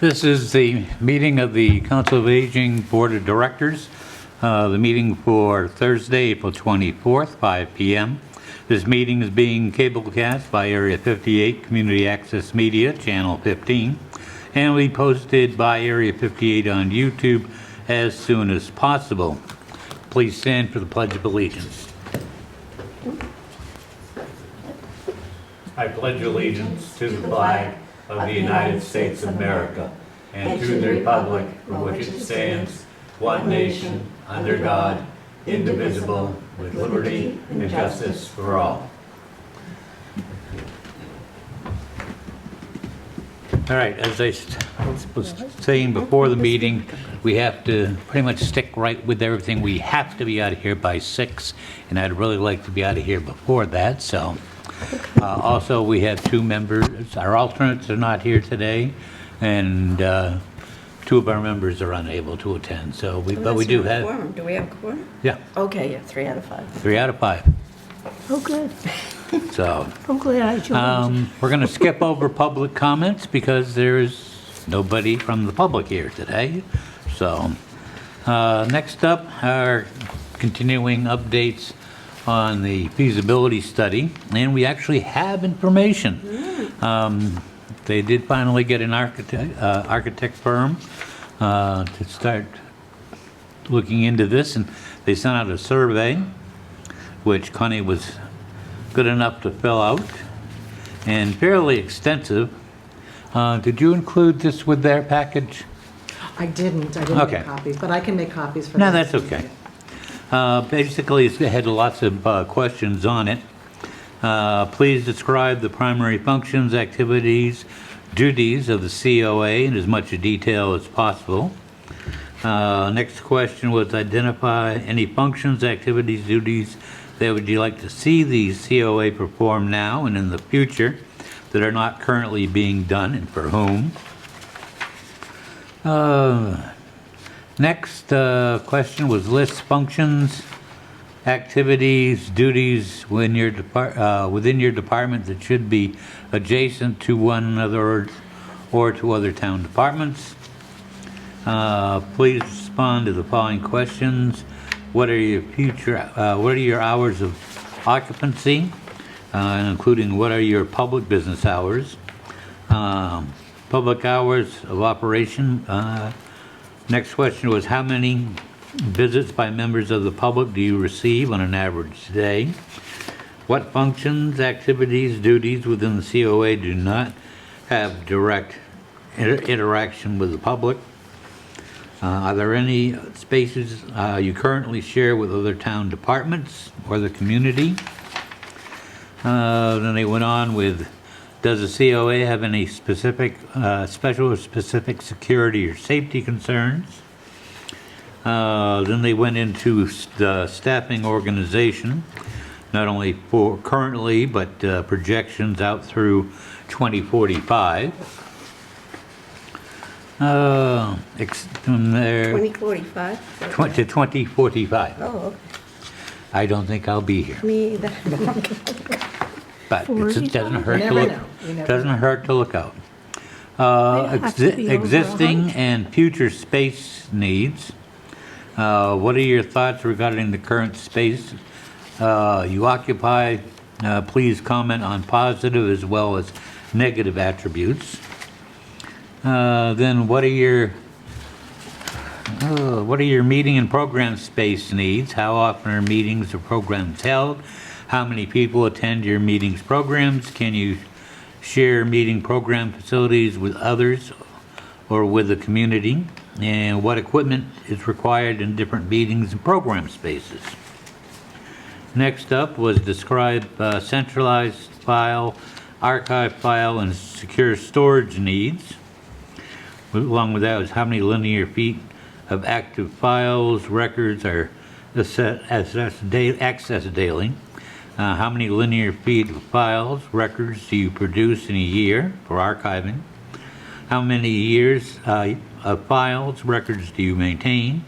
This is the meeting of the Council of Aging Board of Directors. The meeting for Thursday, April 24th, 5 p.m. This meeting is being cablecast by Area 58 Community Access Media, Channel 15, and we posted by Area 58 on YouTube as soon as possible. Please stand for the Pledge of Allegiance. I pledge allegiance to the flag of the United States of America and to the republic for which it stands, one nation, under God, indivisible, with liberty and justice for all. All right, as I was saying before the meeting, we have to pretty much stick right with everything. We have to be out of here by 6, and I'd really like to be out of here before that, so. Also, we have 2 members. Our alternates are not here today, and 2 of our members are unable to attend. So, but we do have. Quorum. Do we have a quorum? Yeah. Okay, yeah, 3 out of 5. 3 out of 5. Oh, good. So. I'm glad I joined. We're going to skip over public comments because there's nobody from the public here today. So, next up are continuing updates on the feasibility study, and we actually have information. They did finally get an architect firm to start looking into this, and they sent out a survey, which Connie was good enough to fill out, and fairly extensive. Did you include this with their package? I didn't Okay. make copies, but I can make copies for No, this. that's okay. Basically, it had lots of questions on it. Please describe the primary functions, activities, duties of the COA in as much detail as possible. Next question was identify any functions, activities, duties that would you like to see the COA perform now and in the future that are not currently being done, and for whom. Next question was list functions, activities, duties within your department that should be adjacent to one another or to other town departments. Please respond to the following questions. What are your hours of occupancy, including what are your public business hours? Public hours of operation. Next question was how many visits by members of the public do you receive on an average day? What functions, activities, duties within the COA do not have direct interaction with the public? Are there any spaces you currently share with other town departments or the community? Then they went on with, does the COA have any specific, special or specific security or safety concerns? Then they went into the staffing organization, not only for currently, but projections out through 2045. From there, 2045? to 2045. Oh, okay. I don't think I'll be here, Me either. but it doesn't hurt to never look. know. You never Doesn't hurt to look out. have to be over Existing 100. and future space needs. What are your thoughts regarding the current space you occupy? Please comment on positive as well as negative attributes. Then what are your meeting and program space needs? How often are meetings or programs held? How many people attend your meetings programs? Can you share meeting program facilities with others or with the community? And what equipment is required in different meetings and program spaces? Next up was describe centralized file, archive file, and secure storage needs. Along with that was how many linear feet of active files, records are accessed daily. How many linear feet of files, records do you produce in a year for archiving? How many years of files, records do you maintain?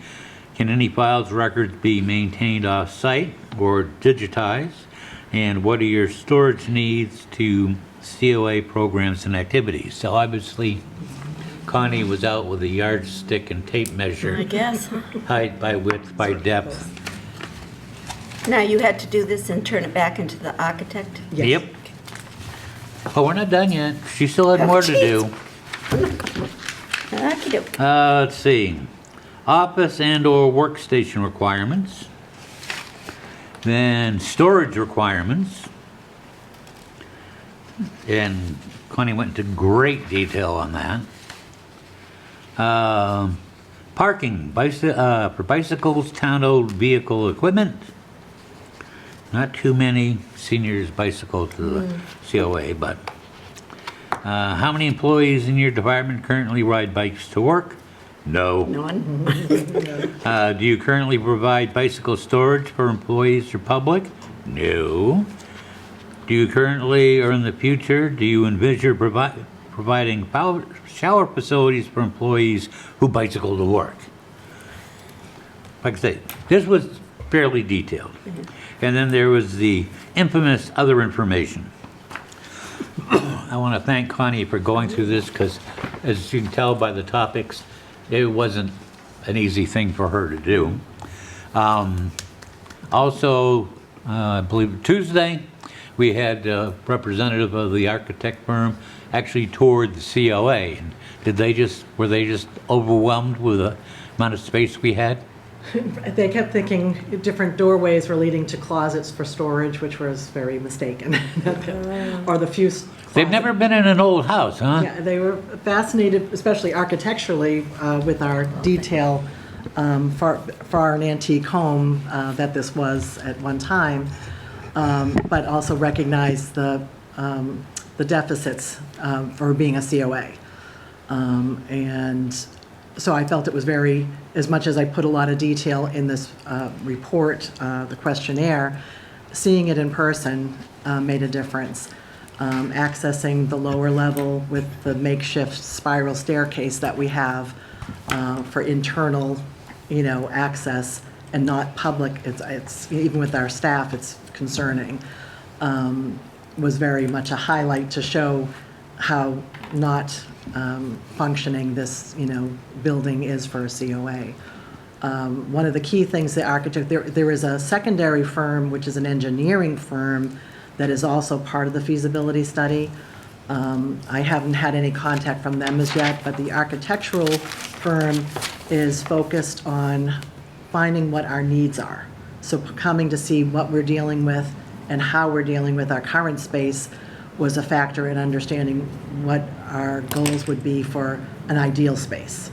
Can any files, records be maintained off-site or digitized? And what are your storage needs to COA programs and activities? So obviously, Connie was out with a yardstick and tape I measure, guess. height by width by depth. Now, you had to do this and turn it back into the architect? Yes. Yep. Oh, we're not done yet. She still had more to do. Okey-doke. Let's see. Office and/or workstation requirements. Then storage requirements. And Connie went into great detail on that. Parking for bicycles, town-owned vehicle equipment. Not too many seniors bicycle to the COA, but how many employees in your department currently ride bikes to work? No. None. Do you currently provide bicycle storage for employees or public? No. Do you currently or in the future, do you envision providing shower facilities for employees who bicycle to work? Like I say, this was fairly detailed. And then there was the infamous other information. I want to thank Connie for going through this because, as you can tell by the topics, it wasn't an easy thing for her to do. Also, I believe Tuesday, we had a representative of the architect firm actually toured the COA. And were they just overwhelmed with the amount of space we had? They kept thinking different doorways were leading to closets for storage, which was very mistaken. Or the few They've never been in an old house, huh? Yeah, they were fascinated, especially architecturally, with our detail for an antique home that this was at one time, but also recognized the deficits for being a COA. And so I felt it was very, as much as I put a lot of detail in this report, the questionnaire, seeing it in person made a difference. Accessing the lower level with the makeshift spiral staircase that we have for internal, access and not public. It's even with our staff, it's concerning. Was very much a highlight to show how not functioning this, building is for a COA. One of the key things the architect, there is a secondary firm, which is an engineering firm, that is also part of the feasibility study. I haven't had any contact from them as yet, but the architectural firm is focused on finding what our needs are. So coming to see what we're dealing with and how we're dealing with our current space was a factor in understanding what our goals would be for an ideal space.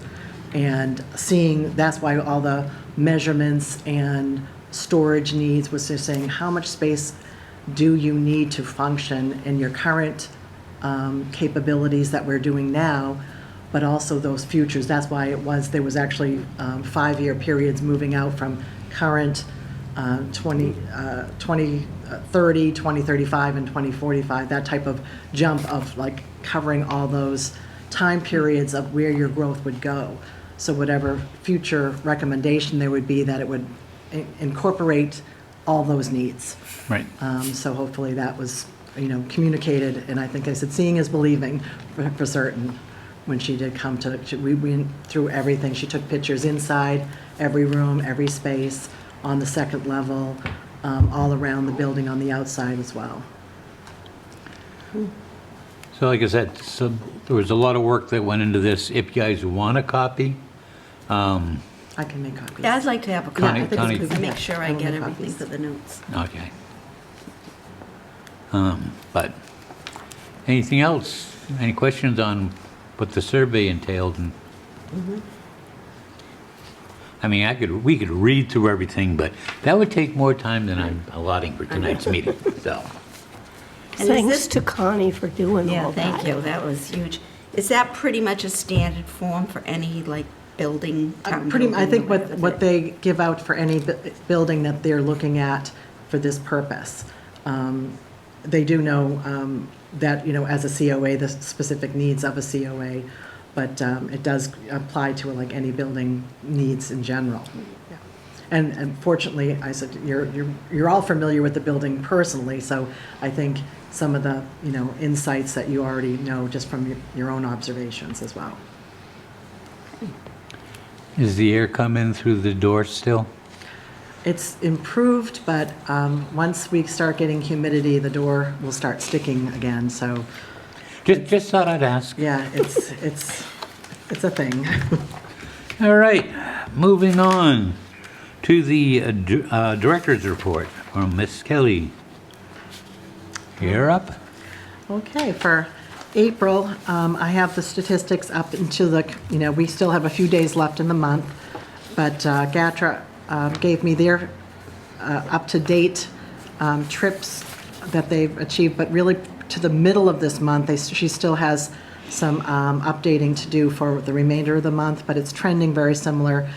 And seeing, that's why all the measurements and storage needs was just saying, how much space do you need to function in your current capabilities that we're doing now, but also those futures. That's why there was actually 5-year periods moving out from current 2030, 2035, and 2045, that type of jump of like covering all those time periods of where your growth would go. So whatever future recommendation there would be, that it would incorporate all those needs. Right. So hopefully that was, communicated, and I think I said seeing is believing for certain when she did come to, we went through everything. She took pictures inside every room, every space, on the second level, all around the building on the outside as well. So like I said, there was a lot of work that went into this. If you guys want a copy, I can make copies. Yeah, I'd like to have a Connie- copy. Connie- To make sure I I'll get make everything copies. for the notes. okay. But anything else? Any questions on what the survey entailed? And I mean, we could read through everything, but that would take more time than I'm allotting for tonight's meeting. So, And is Thanks this- to Connie for doing Yeah, all that. thank you, that was huge. Is that pretty much a standard form for any, building, town building? I think or whatever what they give out for any building that they're looking at for this purpose. They do know that, as a COA, the specific needs of a COA, but it does apply to any building needs in general. Yeah. And fortunately, I said, you're all familiar with the building personally, so I think some of the, insights that you already know just from your own observations as well. Is the air coming through the door still? It's improved, but once we start getting humidity, the door will start sticking again. So, Just thought I'd ask. yeah, it's a thing. All right, moving on to the director's report from Miss Kelly. You're up. Okay, for April, I have the statistics up into we still have a few days left in the month, but GATRA gave me their up-to-date trips that they've achieved, but really to the middle of this month, she still has some updating to do for the remainder of the month, but it's trending very similar.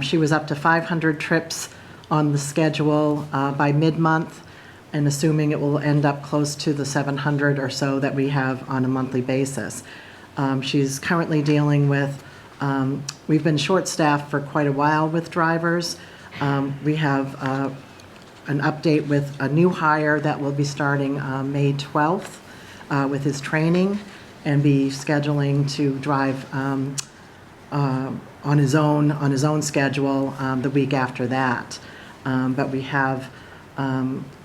She was up to 500 trips on the schedule by mid-month, and assuming it will end up close to the 700 or so that we have on a monthly basis. She's currently dealing with, we've been short-staffed for quite a while with drivers. We have an update with a new hire that will be starting May 12th with his training and be scheduling to drive on his own schedule the week after that. But we have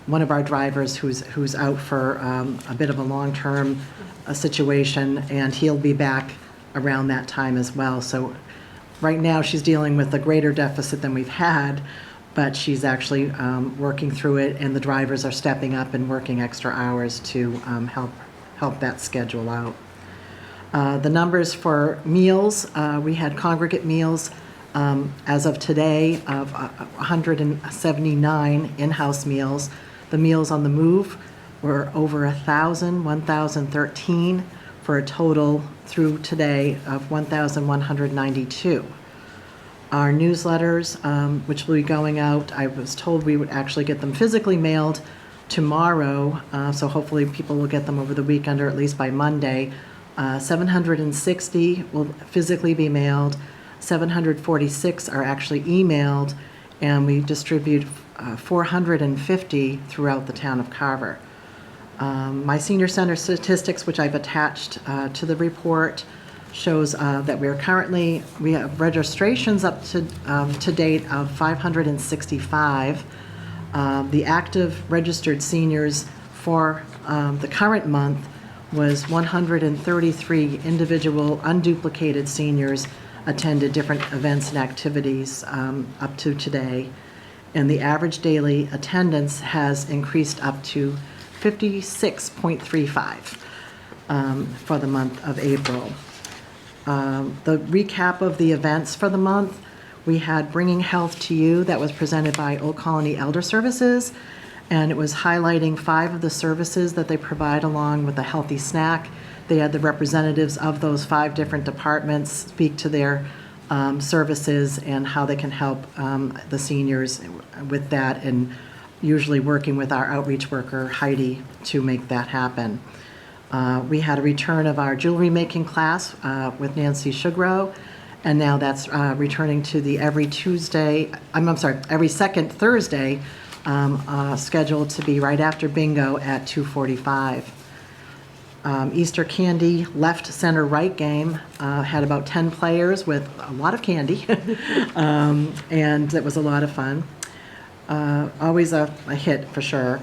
one of our drivers who's out for a bit of a long-term situation, and he'll be back around that time as well. So right now she's dealing with a greater deficit than we've had, but she's actually working through it, and the drivers are stepping up and working extra hours to help that schedule out. The numbers for meals, we had congregate meals as of today of 179 in-house meals. The meals on the move were over 1,013 for a total through today of 1,192. Our newsletters, which will be going out, I was told we would actually get them physically mailed tomorrow, so hopefully people will get them over the weekend or at least by Monday. 760 will physically be mailed, 746 are actually emailed, and we distribute 450 throughout the town of Carver. My senior center statistics, which I've attached to the report, shows that we have registrations up to date of 565. The active registered seniors for the current month was 133 individual unduplicated seniors attended different events and activities up to today. And the average daily attendance has increased up to 56.35 for the month of April. The recap of the events for the month, we had Bringing Health to You that was presented by Old Colony Elder Services, and it was highlighting 5 of the services that they provide along with a healthy snack. They had the representatives of those 5 different departments speak to their services and how they can help the seniors with that, and usually working with our outreach worker, Heidi, to make that happen. We had a return of our jewelry making class with Nancy Sugarow, and now that's returning to the every second Thursday, scheduled to be right after bingo at 2:45. Easter candy left, center, right game had about 10 players with a lot of candy, and it was a lot of fun. Always a hit for sure.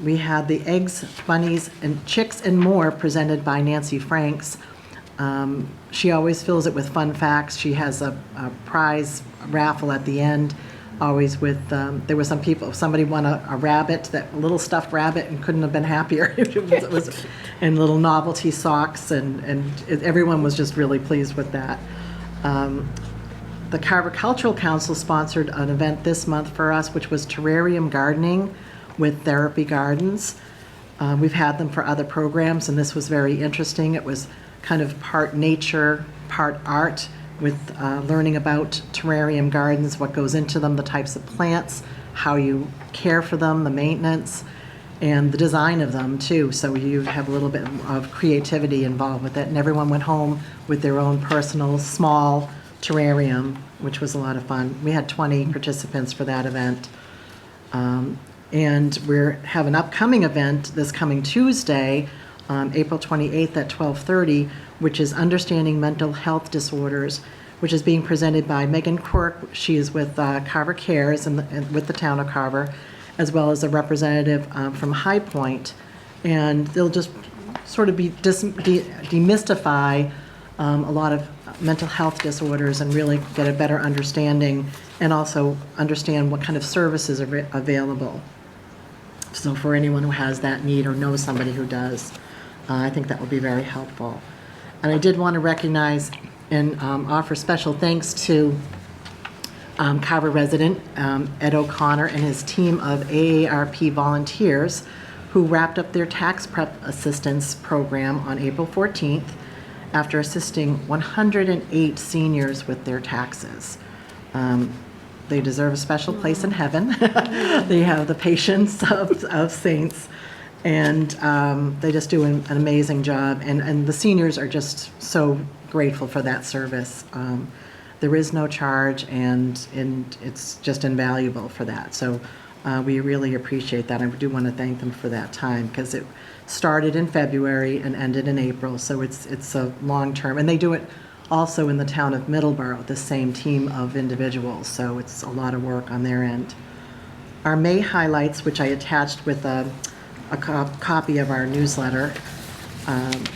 We had the Eggs, Bunnies, and Chicks and More presented by Nancy Franks. She always fills it with fun facts. She has a prize raffle at the end, always with, there were somebody won a rabbit, that little stuffed rabbit, and couldn't have been happier. it was and little novelty socks, and everyone was just really pleased with that. The Carver Cultural Council sponsored an event this month for us, which was terrarium gardening with Therapy Gardens. We've had them for other programs, and this was very interesting. It was kind of part nature, part art, with learning about terrarium gardens, what goes into them, the types of plants, how you care for them, the maintenance, and the design of them too. So you have a little bit of creativity involved with it, and everyone went home with their own personal small terrarium, which was a lot of fun. We had 20 participants for that event. And we have an upcoming event this coming Tuesday April 28th at 12:30, which is Understanding Mental Health Disorders, which is being presented by Megan Quirk. She is with Carver Cares and with the town of Carver, as well as a representative from High Point. And they'll just sort of be demystify a lot of mental health disorders and really get a better understanding, and also understand what kind of services are available. So for anyone who has that need or knows somebody who does, I think that will be very helpful. And I did want to recognize and offer special thanks to Carver resident Ed O'Connor and his team of AARP volunteers who wrapped up their tax prep assistance program on April 14th after assisting 108 seniors with their taxes. They deserve a special place in heaven. They have the patience of saints, and they just do an amazing job. And the seniors are just so grateful for that service. There is no charge, and it's just invaluable for that. So we really appreciate that. I do want to thank them for that time, because it started in February and ended in April. So it's a long term, and they do it also in the town of Middleborough, the same team of individuals. So it's a lot of work on their end. Our May highlights, which I attached with a copy of our newsletter.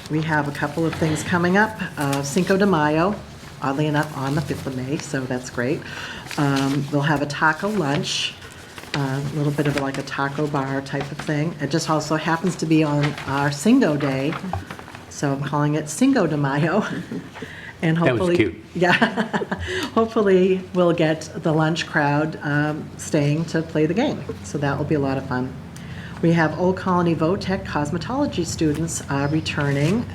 We have a couple of things coming up. Cinco de Mayo, oddly enough, on the 5th of May, so that's great. We'll have a taco lunch, a little bit of like a taco bar type of thing. It just also happens to be on our Cinco Day, so I'm calling it Cinco de Mayo. And hopefully, that was cute. Yeah, hopefully we'll get the lunch crowd staying to play the game. So that will be a lot of fun. We have Old Colony Votech cosmetology students returning,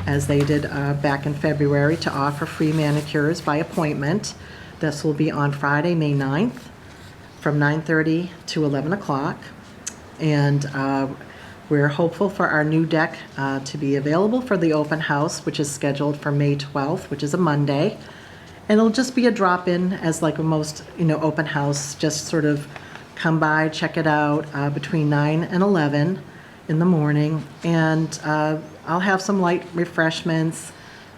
as they did back in February, to offer free manicures by appointment. This will be on Friday, May 9th, from 9:30 to 11 o'clock. And we're hopeful for our new deck to be available for the open house, which is scheduled for May 12th, which is a Monday. And it'll just be a drop-in, as like most, open house, just sort of come by, check it out between 9 and 11 in the morning. And I'll have some light refreshments,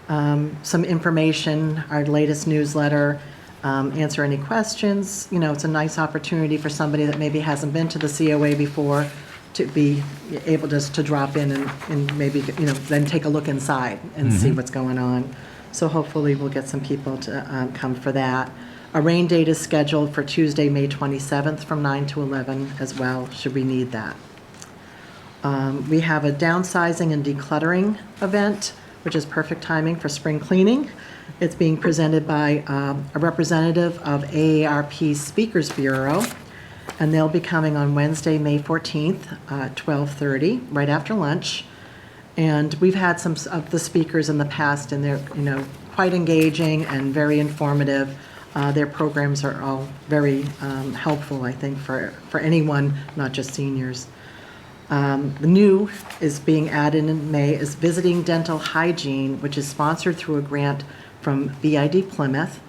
some information, our latest newsletter, answer any questions. It's a nice opportunity for somebody that maybe hasn't been to the COA before to be able just to drop in and maybe, then take a look inside and see what's going on. So hopefully we'll get some people to come for that. A rain date is scheduled for Tuesday, May 27th from 9 to 11 as well, should we need that. We have a downsizing and decluttering event, which is perfect timing for spring cleaning. It's being presented by a representative of AARP Speakers Bureau, and they'll be coming on Wednesday, May 14th, 12:30, right after lunch. And we've had some of the speakers in the past, and they're, quite engaging and very informative. Their programs are all very helpful, I think, for anyone, not just seniors. The new is being added in May is Visiting Dental Hygiene, which is sponsored through a grant from BID Plymouth.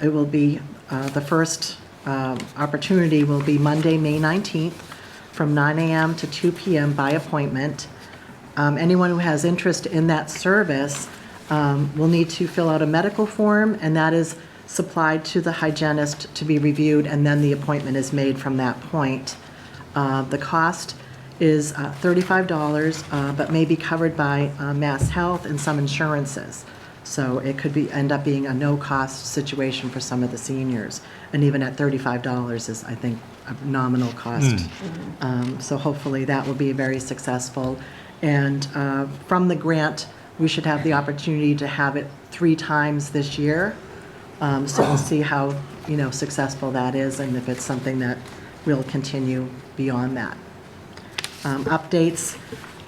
It will be the first opportunity will be Monday, May 19th from 9 a.m. to 2 p.m. by appointment. Anyone who has interest in that service will need to fill out a medical form, and that is supplied to the hygienist to be reviewed, and then the appointment is made from that point. The cost is $35, but may be covered by Mass Health and some insurances. So it could end up being a no-cost situation for some of the seniors. And even at $35 is, I think, a nominal cost. So hopefully that will be very successful. And from the grant, we should have the opportunity to have it 3 times this year. So we'll see how, successful that is, and if it's something that will continue beyond that. Updates.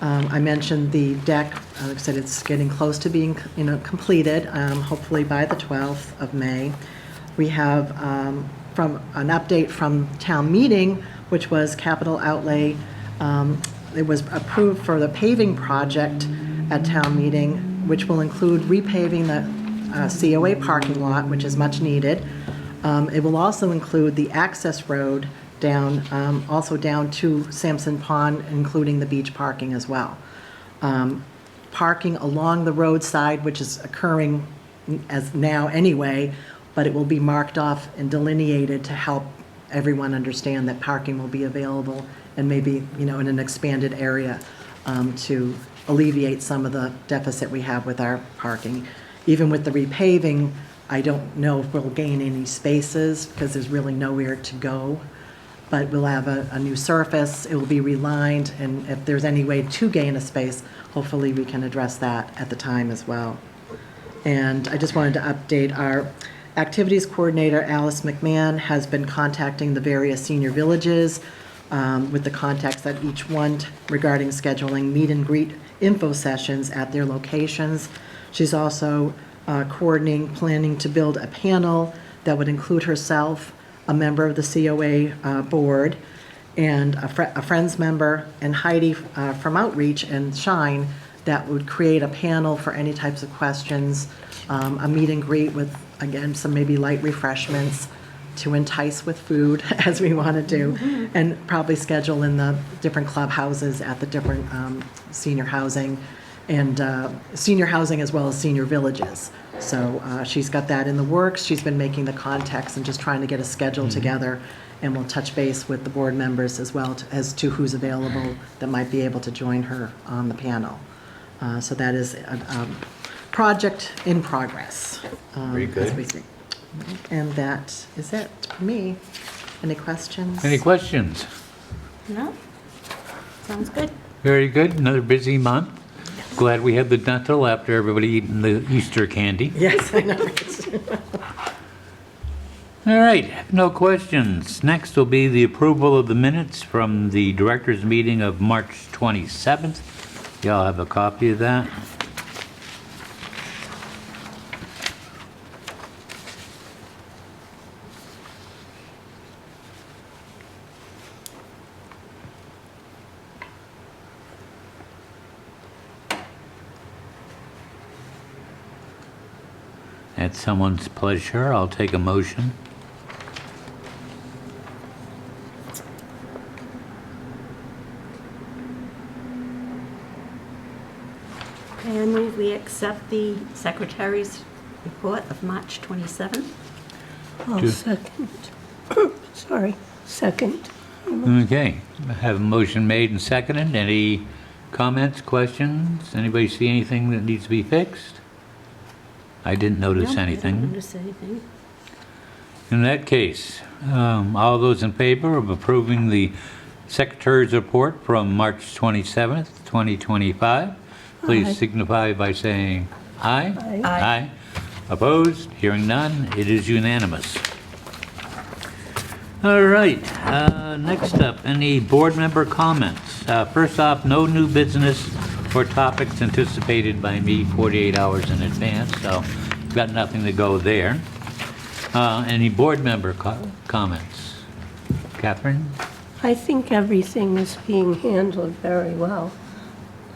I mentioned the deck. Like I said, it's getting close to being, completed, hopefully by the 12th of May. We have from an update from town meeting, which was capital outlay. It was approved for the paving project at town meeting, which will include repaving the COA parking lot, which is much needed. It will also include the access road down, also down to Sampson Pond, including the beach parking as well. parking along the roadside, which is occurring as now anyway, but it will be marked off and delineated to help everyone understand that parking will be available and maybe, in an expanded area to alleviate some of the deficit we have with our parking. Even with the repaving, I don't know if we'll gain any spaces because there's really nowhere to go. But we'll have a new surface, it will be relined, and if there's any way to gain a space, hopefully we can address that at the time as well. And I just wanted to update our activities coordinator, Alice McMahon, has been contacting the various senior villages with the contacts at each one regarding scheduling meet and greet info sessions at their locations. She's also planning to build a panel that would include herself, a member of the COA board, and a Friends member, and Heidi from Outreach and Shine, that would create a panel for any types of questions, a meet and greet with, again, some maybe light refreshments to entice with food, as we want to do, and probably schedule in the different clubhouses at the different senior housing as well as senior villages. So she's got that in the works. She's been making the contacts and just trying to get a schedule together, and we'll touch base with the board members as well as to who's available that might be able to join her on the panel. So that is a project in progress. Very good. As we speak. And that is it for me. Any questions? Any questions? No? Sounds good. Very good. Another busy month. Glad we had the dental after everybody eating the Easter candy. Yes, I know. All right, no questions. Next will be the approval of the minutes from the directors' meeting of March 27th. Y'all have a copy of that? At someone's pleasure, I'll take a motion. Okay, I move we accept the secretary's report of March 27th. I'll Do- second. Sorry, second. Okay, I have a motion made and seconded. Any comments, questions? Anybody see anything that needs to be fixed? I didn't notice No, I anything. didn't notice anything. In that case, all those in favor of approving the Secretary's report from March 27th, 2025, Aye. please signify by saying aye. Aye. Aye. Opposed? Hearing none, it is unanimous. All right, next up, any board member comments? First off, no new business or topics anticipated by me 48 hours in advance, so got nothing to go there. Any board member comments? Catherine? I think everything is being handled very well.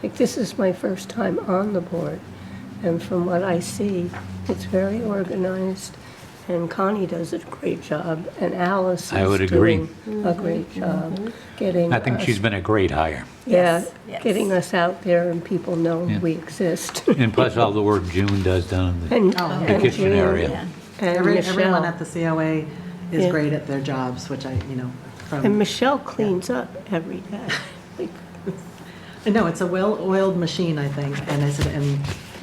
Like, this is my first time on the board, and from what I see, it's very organized, and Connie does a great job, and Alice I would is agree. doing a great job getting I think us- she's been a great hire. Yeah, Yes, yes. getting us out there and people know Yeah. we exist. And plus all the work June does down in the And the and kitchen June area. Yeah. and Everyone Michelle. at the COA is Yeah. great at their jobs, which And from, Michelle cleans up every day. Like, no, it's a well-oiled machine, I think. And I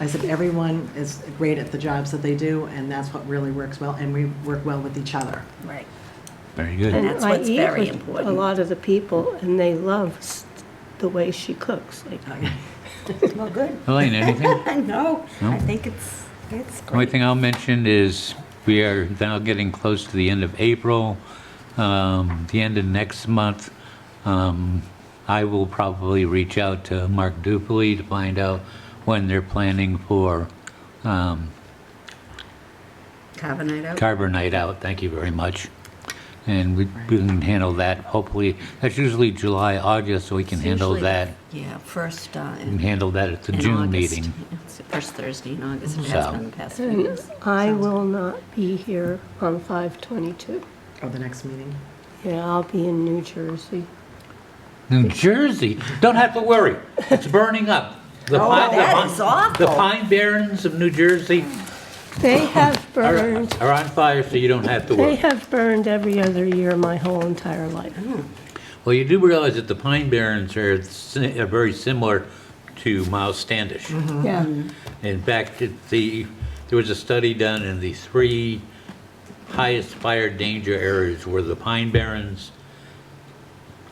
said, everyone is great at the jobs that they do, and that's what really works well, and we work well with each other. Right. Very good. And That's I what's eat very with important. a lot of the people, and they love the way she cooks. Like, Well, good. Elaine, anything? I know. No? I think it's Only great. thing I'll mention is we are now getting close to the end of April, the end of next month. I will probably reach out to Mark Dupley to find out when they're planning for Carver night out. Carver Night Out. Thank you very much. And we can handle that, hopefully. That's usually July, August, so we can It's handle usually that. Yeah, first We can in handle that at the in June August. meeting. It's the first Thursday in August. It So- has been the past few and years. I will not be here on 5/22. Oh, the next meeting. Yeah, I'll be in New Jersey. New Jersey, don't have to worry. It's burning up. The Oh, pine- the that pine- is awful. The Pine Barrens of New Jersey They have are burned, are on fire, so you don't have to they worry. have burned every other year my whole entire life. Well, you do realize that the Pine Barrens are very similar to Miles Standish. Yeah, In fact, there was a study done in the 3 highest fire danger areas were the Pine Barrens,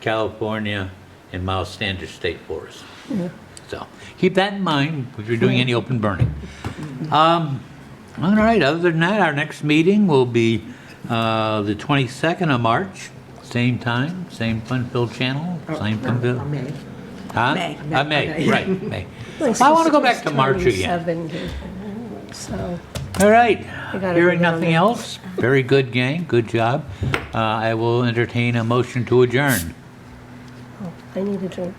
California, and Miles Standish State Forest. So keep that in mind if you're doing any open burning. All right, other than that, our next meeting will be the 22nd of March, same time, same fun-filled channel, same fun-filled. May. Huh? May. May, Okay. right, May. My I want to go sister's back to March turning again. 70, so, All right, gotta hearing go down nothing there. else, very good gang, good job. I will entertain a motion to adjourn. I need a drink.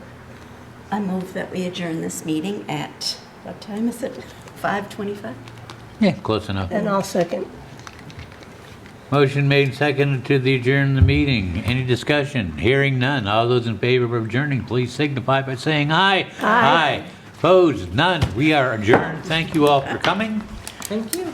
I move that we adjourn this meeting at, what time is it? 5:25? Yeah, close enough. And I'll second. Motion made and seconded to the adjourn the meeting. Any discussion? Hearing none. All those in favor of adjourning, please signify by saying aye. Aye. Opposed? None. We are adjourned. Thank you all for coming. Thank you.